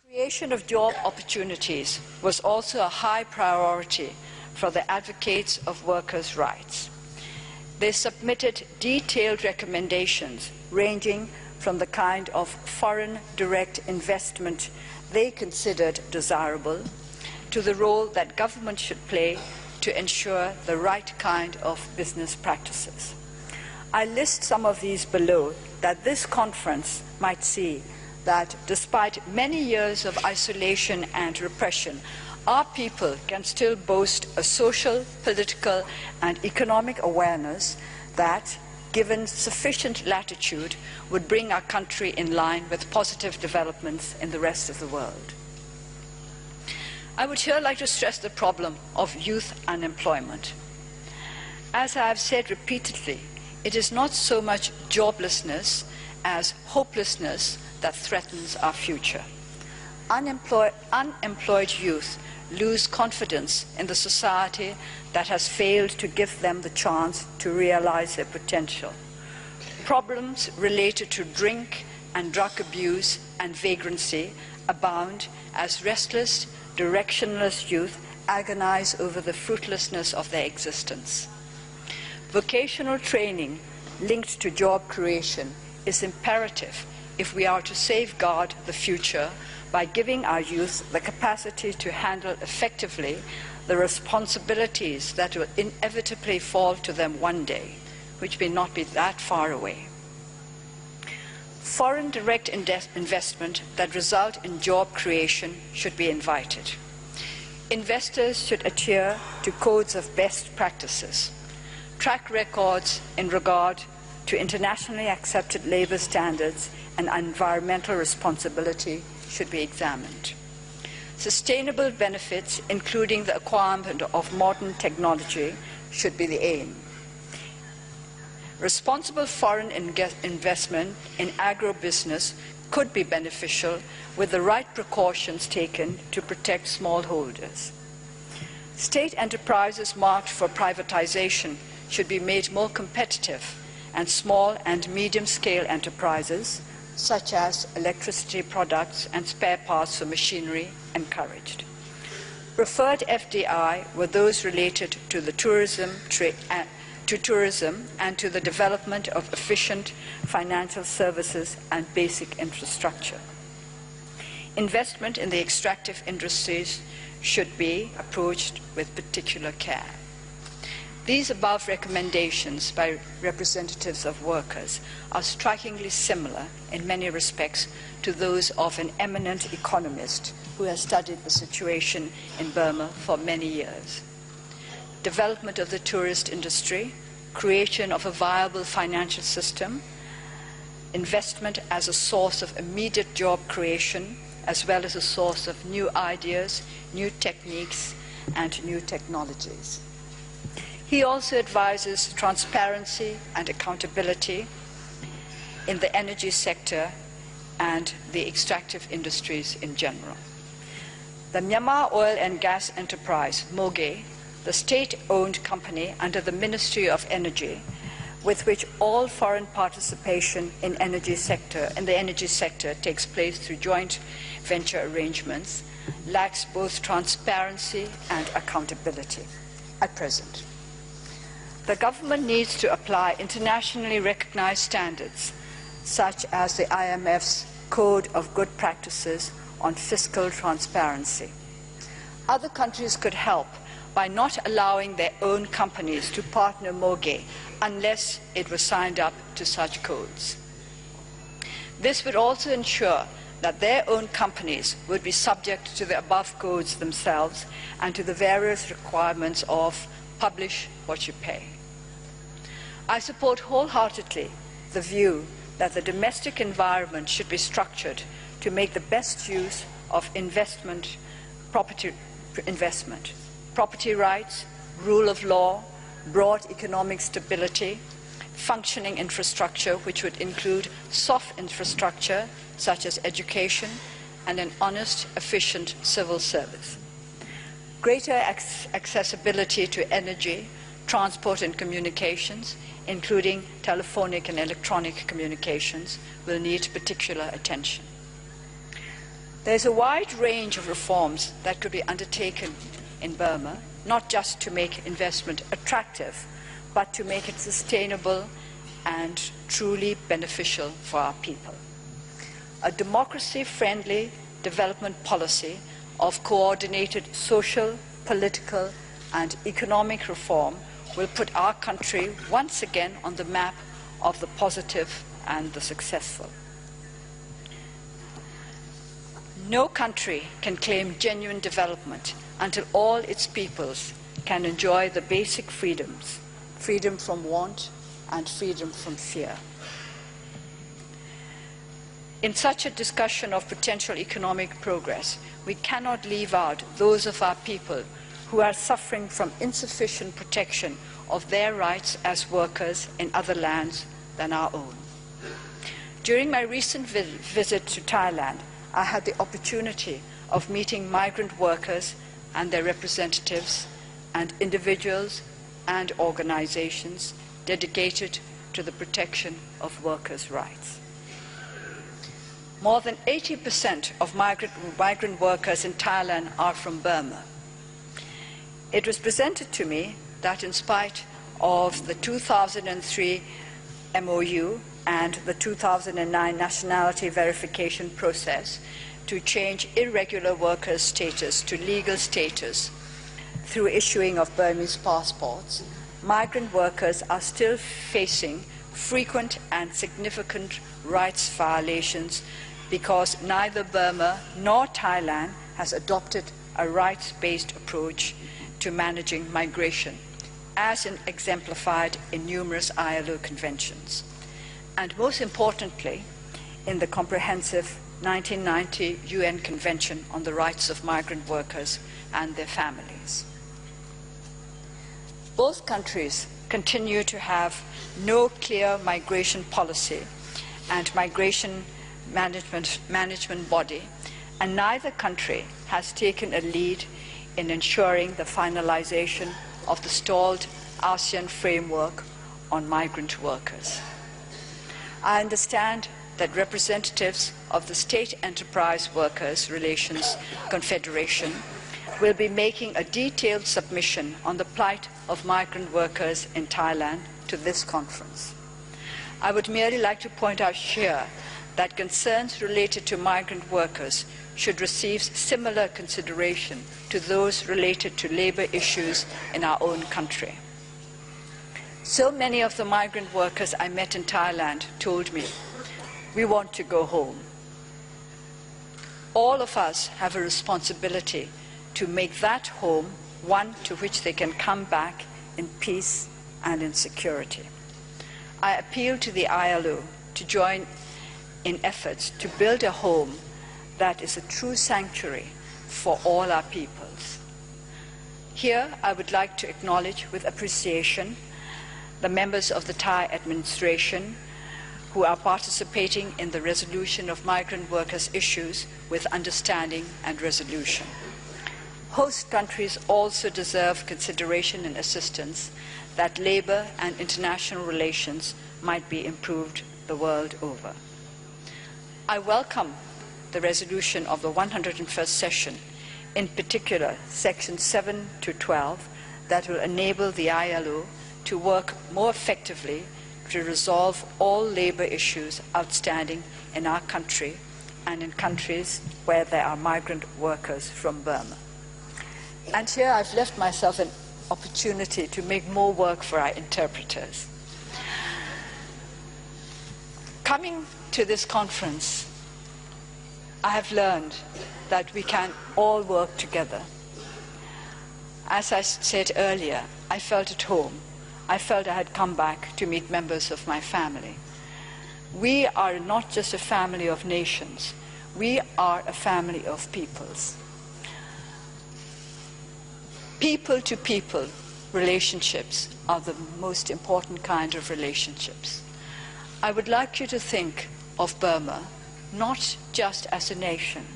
Creation of job opportunities was also a high priority for the advocates of workers' rights. They submitted detailed recommendations ranging from the kind of foreign direct investment they considered desirable to the role that government should play to ensure the right kind of business practices. I list some of these below that this conference might see that despite many years of isolation and repression, our people can still boast a social, political, and economic awareness that, given sufficient latitude, would bring our country in line with positive developments in the rest of the world. I would here like to stress the problem of youth unemployment. As I have said repeatedly, it is not so much joblessness as hopelessness that threatens our future. Unemployed youth lose confidence in the society that has failed to give them the chance to realize their potential. Problems related to drink and drug abuse and vagrancy abound as restless, directionless youth agonize over the fruitlessness of their existence. Vocational training linked to job creation is imperative if we are to safeguard the future by giving our youth the capacity to handle effectively the responsibilities that will inevitably fall to them one day, which may not be that far away. Foreign direct investment that result in job creation should be invited. Investors should adhere to codes of best practices. Track records in regard to internationally accepted labor standards and environmental responsibility should be examined. Sustainable benefits, including the acquirement of modern technology, should be the aim. Responsible foreign investment in agribusiness could be beneficial with the right precautions taken to protect smallholders. State enterprises marked for privatization should be made more competitive, and small and medium-scale enterprises, such as electricity products and spare parts for machinery, encouraged. Preferred FDI were those related to the tourism and to the development of efficient financial services and basic infrastructure. Investment in the extractive industries should be approached with particular care. These above recommendations by representatives of workers are strikingly similar in many respects to those of an eminent economist who has studied the situation in Burma for many years. Development of the tourist industry, creation of a viable financial system, investment as a source of immediate job creation, as well as a source of new ideas, new techniques, and new technologies. He also advises transparency and accountability in the energy sector and the extractive industries in general. The Myanmar Oil and Gas Enterprise, MOGE, the state-owned company under the Ministry of Energy, with which all foreign participation in the energy sector takes place through joint venture arrangements, lacks both transparency and accountability at present. The government needs to apply internationally recognized standards, such as the IMF's Code of Good Practices on Fiscal Transparency. Other countries could help by not allowing their own companies to partner MOGE unless it was signed up to such codes. This would also ensure that their own companies would be subject to the above codes themselves and to the various requirements of publish what you pay. I support wholeheartedly the view that the domestic environment should be structured to make the best use of property rights, rule of law, broad economic stability, functioning infrastructure, which would include soft infrastructure such as education and an honest, efficient civil service. Greater accessibility to energy, transport and communications, including telephonic and electronic communications, will need particular attention. There's a wide range of reforms that could be undertaken in Burma, not just to make investment attractive, but to make it sustainable and truly beneficial for our people. A democracy-friendly development policy of coordinated social, political, and economic reform will put our country once again on the map of the positive and the successful. No country can claim genuine development until all its peoples can enjoy the basic freedoms, freedom from want and freedom from fear. In such a discussion of potential economic progress, we cannot leave out those of our people who are suffering from insufficient protection of their rights as workers in other lands than our own. During my recent visit to Thailand, I had the opportunity of meeting migrant workers and their representatives and individuals and organizations dedicated to the protection of workers' rights. More than 80% of migrant workers in Thailand are from Burma. It was presented to me that in spite of the 2003 MOU and the 2009 nationality verification process to change irregular workers' status to legal status through issuing of Burmese passports, migrant workers are still facing frequent and significant rights violations because neither Burma nor Thailand has adopted a rights-based approach to managing migration, as exemplified in numerous ILO conventions, and most importantly, in the comprehensive 1990 UN Convention on the Rights of Migrant Workers and their families. Both countries continue to have no clear migration policy and migration management body, and neither country has taken a lead in ensuring the finalization of the stalled ASEAN framework on migrant workers. I understand that representatives of the State Enterprise Workers Relations Confederation will be making a detailed submission on the plight of migrant workers in Thailand to this conference. I would merely like to point out here that concerns related to migrant workers should receive similar consideration to those related to labor issues in our own country. So many of the migrant workers I met in Thailand told me, "We want to go home." All of us have a responsibility to make that home one to which they can come back in peace and in security. I appeal to the ILO to join in efforts to build a home that is a true sanctuary for all our peoples. Here, I would like to acknowledge with appreciation the members of the Thai administration who are participating in the resolution of migrant workers' issues with understanding and resolution. Host countries also deserve consideration and assistance that labor and international relations might be improved the world over. I welcome the resolution of the 101st session, in particular Section 7 to 12, that will enable the ILO to work more effectively to resolve all labor issues outstanding in our country and in countries where there are migrant workers from Burma. And here I've left myself an opportunity to make more work for our interpreters. Coming to this conference, I have learned that we can all work together. As I said earlier, I felt at home. I felt I had come back to meet members of my family. We are not just a family of nations. We are a family of peoples. People-to-people relationships are the most important kind of relationships. I would like you to think of Burma not just as a nation,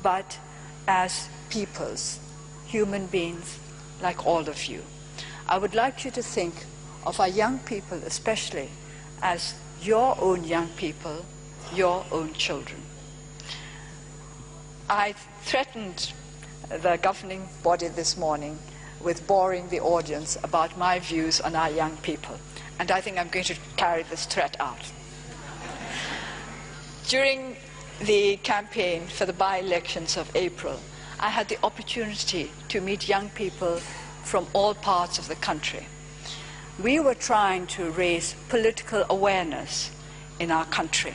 but as peoples, human beings like all of you. I would like you to think of our young people especially as your own young people, your own children. I threatened the governing body this morning with boring the audience about my views on our young people. And I think I'm going to carry this threat out. During the campaign for the by-elections of April, I had the opportunity to meet young people from all parts of the country. We were trying to raise political awareness in our country,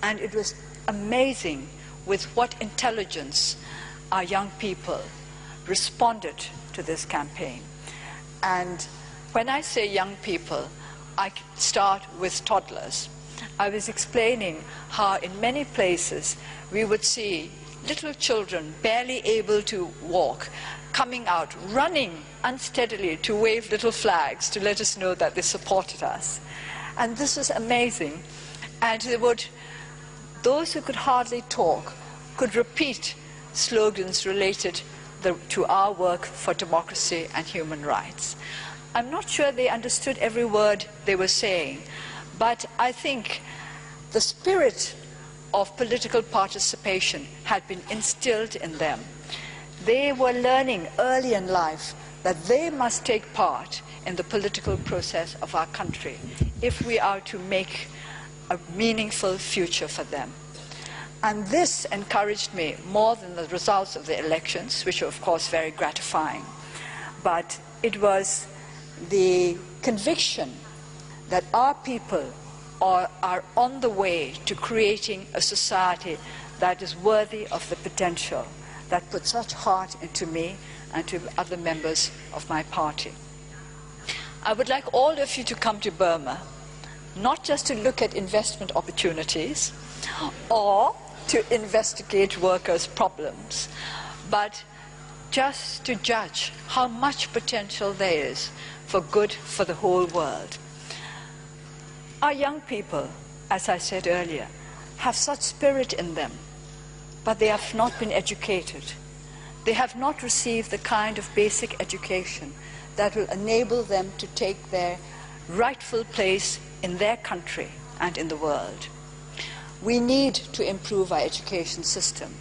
and it was amazing with what intelligence our young people responded to this campaign. And when I say young people, I start with toddlers. I was explaining how in many places we would see little children barely able to walk coming out, running unsteadily to wave little flags to let us know that they supported us. And this was amazing. And those who could hardly talk could repeat slogans related to our work for democracy and human rights. I'm not sure they understood every word they were saying, but I think the spirit of political participation had been instilled in them. They were learning early in life that they must take part in the political process of our country if we are to make a meaningful future for them. And this encouraged me more than the results of the elections, which were of course very gratifying. But it was the conviction that our people are on the way to creating a society that is worthy of the potential that put such heart into me and to other members of my party. I would like all of you to come to Burma, not just to look at investment opportunities or to investigate workers' problems, but just to judge how much potential there is for good for the whole world. Our young people, as I said earlier, have such spirit in them, but they have not been educated. They have not received the kind of basic education that will enable them to take their rightful place in their country and in the world. We need to improve our education system.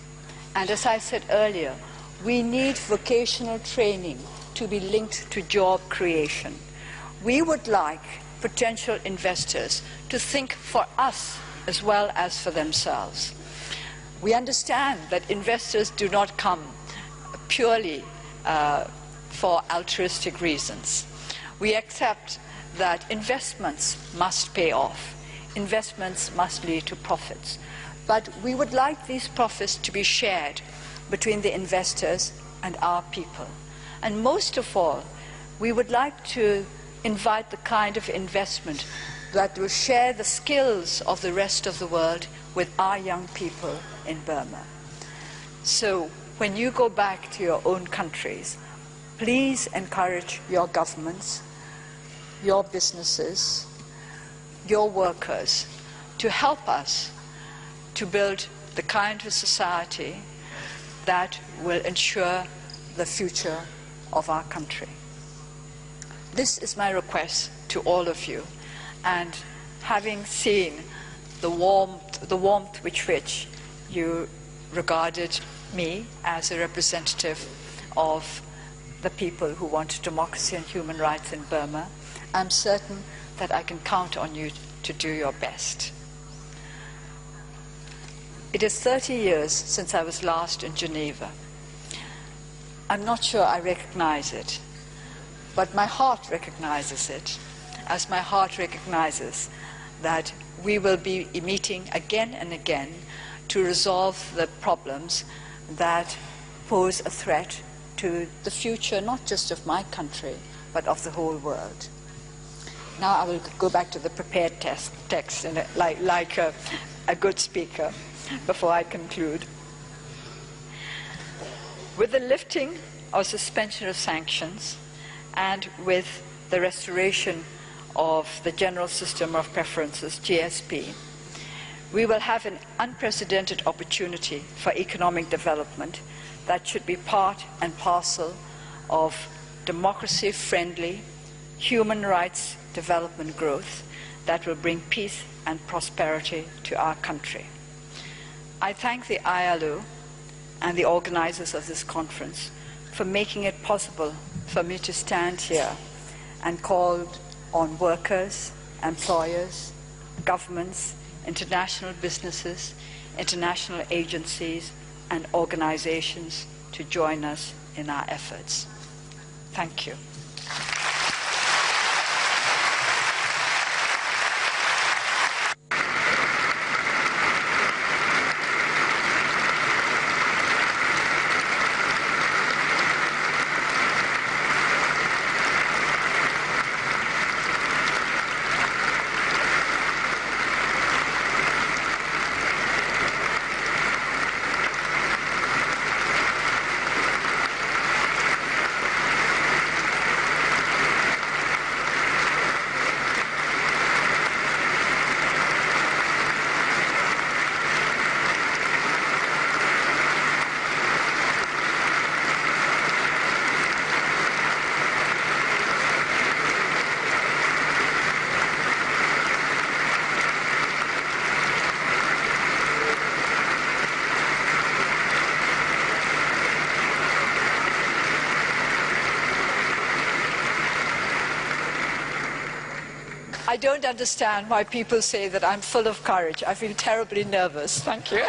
And as I said earlier, we need vocational training to be linked to job creation. We would like potential investors to think for us as well as for themselves. We understand that investors do not come purely for altruistic reasons. We accept that investments must pay off. Investments must lead to profits. But we would like these profits to be shared between the investors and our people. And most of all, we would like to invite the kind of investment that will share the skills of the rest of the world with our young people in Burma. So when you go back to your own countries, please encourage your governments, your businesses, your workers to help us to build the kind of society that will ensure the future of our country. This is my request to all of you, and having seen the warmth with which you regarded me as a representative of the people who want democracy and human rights in Burma, I'm certain that I can count on you to do your best. It is 30 years since I was last in Geneva. I'm not sure I recognize it, but my heart recognizes it, as my heart recognizes that we will be meeting again and again to resolve the problems that pose a threat to the future, not just of my country, but of the whole world. Now I will go back to the prepared text like a good speaker before I conclude. With the lifting or suspension of sanctions and with the restoration of the General System of Preferences, GSP, we will have an unprecedented opportunity for economic development that should be part and parcel of democracy-friendly, human rights development growth that will bring peace and prosperity to our country. I thank the ILO and the organizers of this conference for making it possible for me to stand here and call on workers, employers, governments, international businesses, international agencies, and organizations to join us in our efforts. Thank you. I don't understand why people say that I'm full of courage. I feel terribly nervous. Thank you.